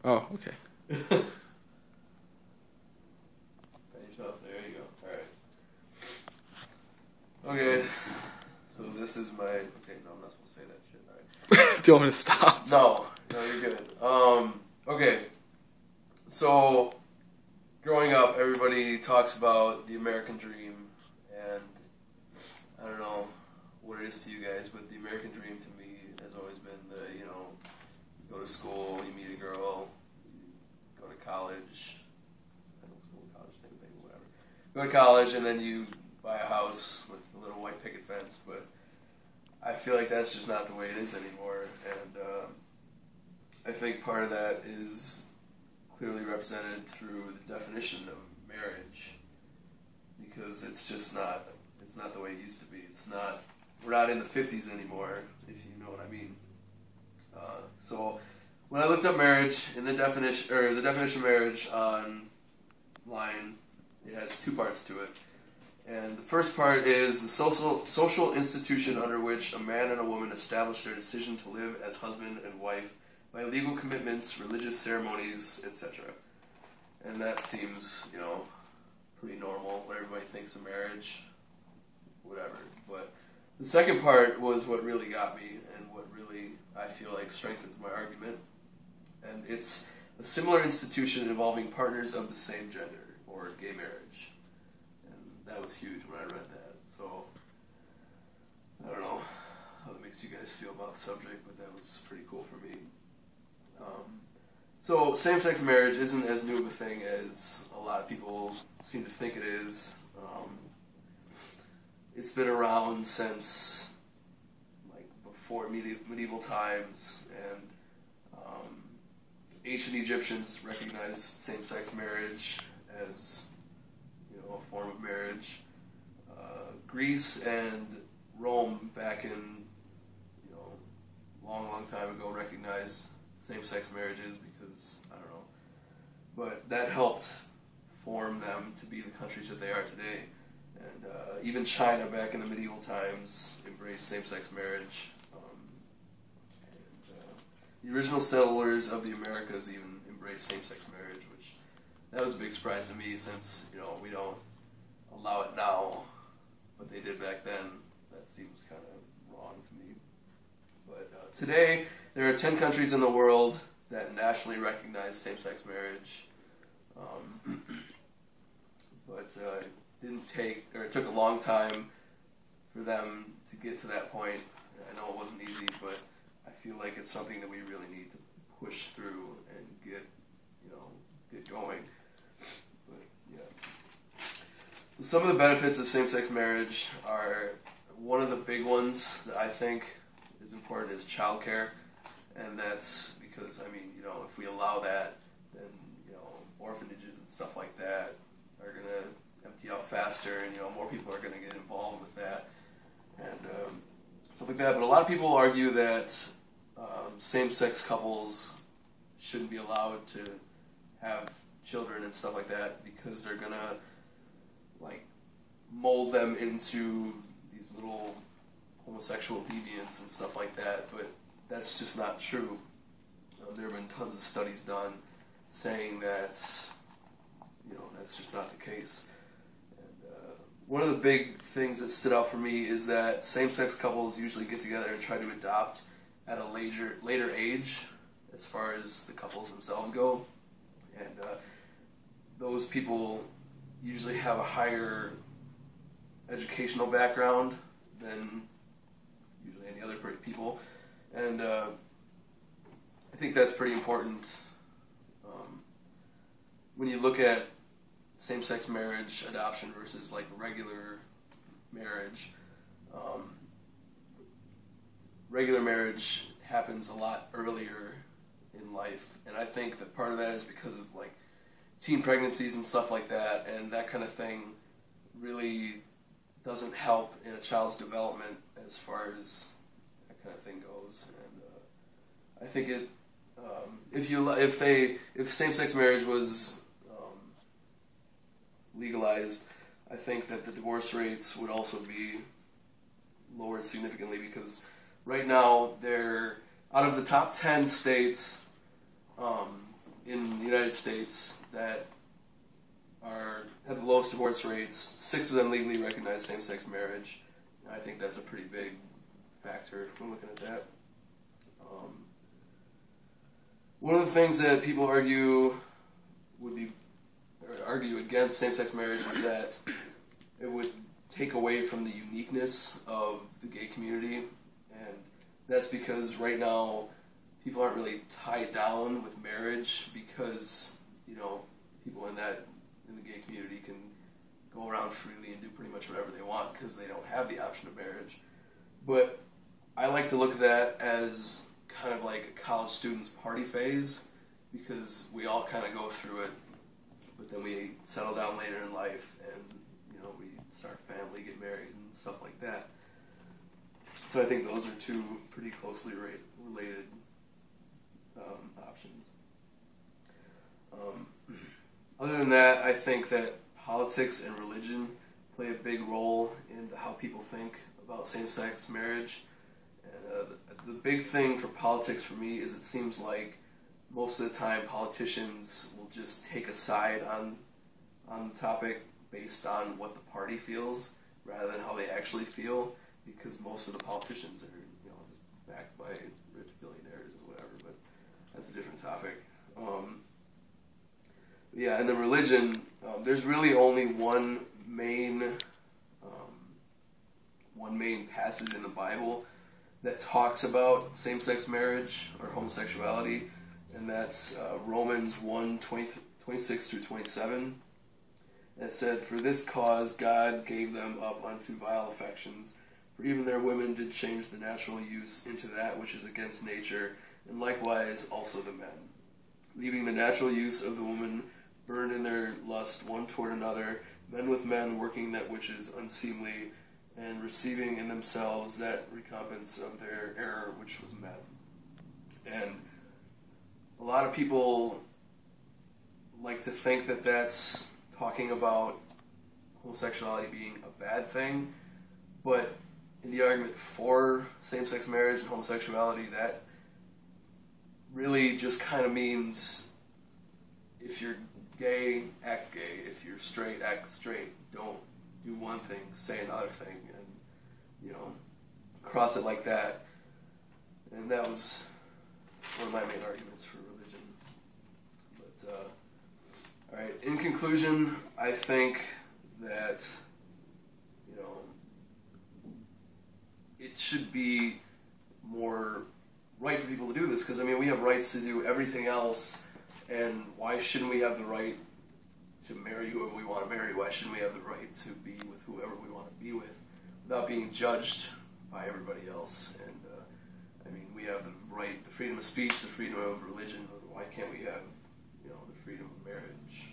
Oh, okay. Pat yourself. There you go. All right. Okay. So this is my. Okay, no, I'm not supposed to say that shit. All right. Do you want me to stop? No, you're good. Okay. So, growing up, everybody talks about the American dream, and I don't know what it is to you guys, but the American dream to me has always been you go to school, you meet a girl, you go to college, middle school, college, same thing, whatever. Go to college, and then you buy a house with a little white picket fence, but I feel like that's just not the way it is anymore, and I think part of that is clearly represented through the definition of marriage, because it's not the way it used to be. We're not in the 50s anymore, if you know what I mean. So when I looked up marriage in the definition of marriage online, it has two parts to it. And the first part is the social institution under which a man and a woman establish their decision to live as husband and wife by legal commitments, religious ceremonies, etc. And that seems, pretty normal, what everybody thinks of marriage, whatever. But the second part was what really got me and what really, I feel like, strengthens my argument. And it's a similar institution involving partners of the same gender, or gay marriage. And that was huge when I read that. So, I don't know how that makes you guys feel about the subject, but that was pretty cool for me. So same-sex marriage isn't as new of a thing as a lot of people seem to think it is. It's been around since before medieval times, and ancient Egyptians recognized same-sex marriage as a form of marriage. Greece and Rome back in long time ago recognized same-sex marriages because, I don't know, but that helped form them to be the countries that they are today. And even China back in the medieval times embraced same-sex marriage. The original settlers of the Americas even embraced same-sex marriage, which that was a big surprise to me since, we don't allow it now, but they did back then. That seems kind of wrong to me. But today, there are 10 countries in the world that nationally recognize same-sex marriage. But it took a long time for them to get to that point. I know it wasn't easy, but I feel like it's something that we really need to push through and get going. But yeah. So some of the benefits of same-sex marriage are, one of the big ones that I think is important is childcare. And that's because, if we allow that, then, orphanages and stuff like that are going to empty out faster, and, more people are going to get involved with that, and stuff like that. But a lot of people argue that same-sex couples shouldn't be allowed to have children and stuff like that because they're going to, mold them into these little homosexual deviants and stuff like that, but that's just not true. There have been tons of studies done saying that, that's just not the case. And one of the big things that stood out for me is that same-sex couples usually get together and try to adopt at a later age, as far as the couples themselves go. And those people usually have a higher educational background than usually any other people. And I think that's pretty important. When you look at same-sex marriage, adoption versus regular marriage, regular marriage happens a lot earlier in life, and I think that part of that is because of teen pregnancies and stuff like that, and that kind of thing really doesn't help in a child's development as far as that kind of thing goes. And I think it if same-sex marriage was legalized, I think that the divorce rates would also be lowered significantly, because right now out of the top 10 states, in the United States that have the lowest divorce rates. 6 of them legally recognize same-sex marriage. And I think that's a pretty big factor when looking at that. One of the things that people argue against same-sex marriage is that it would take away from the uniqueness of the gay community, and that's because right now people aren't really tied down with marriage because, you know, people in the gay community can go around freely and do pretty much whatever they want because they don't have the option of marriage. But I like to look at that as kind of like a college student's party phase, because we all kind of go through it, but then we settle down later in life and, you know, we start a family, get married and stuff like that. So I think those are two pretty closely related options. Other than that, I think that politics and religion play a big role in how people think about same-sex marriage. And the big thing for politics for me is it seems like most of the time politicians will just take a side on the topic based on what the party feels rather than how they actually feel, because most of the politicians are, you know, just backed by rich billionaires or whatever, but that's a different topic. Yeah, and then religion, there's really only one main passage in the Bible that talks about same-sex marriage or homosexuality, and that's Romans 1:26 through 27. It said, "For this cause God gave them up unto vile affections, for even their women did change the natural use into that which is against nature, and likewise also the men. Leaving the natural use of the woman, burned in their lust one toward another, men with men working that which is unseemly, and receiving in themselves that recompense of their error which was men." And a lot of people like to think that that's talking about homosexuality being a bad thing, but in the argument for same-sex marriage and homosexuality, that really just kind of means if you're gay, act gay. If you're straight, act straight. Don't do one thing, say another thing, and, you know, cross it like that. And that was one of my main arguments for religion. But, alright, in conclusion, I think that, you know, it should be more right for people to do this, because, I mean, we have rights to do everything else, and why shouldn't we have the right to marry whoever we want to marry? Why shouldn't we have the right to be with whoever we want to be with without being judged by everybody else? And, I mean, we have the right, the freedom of speech, the freedom of religion. Why can't we have, you know, the freedom of marriage?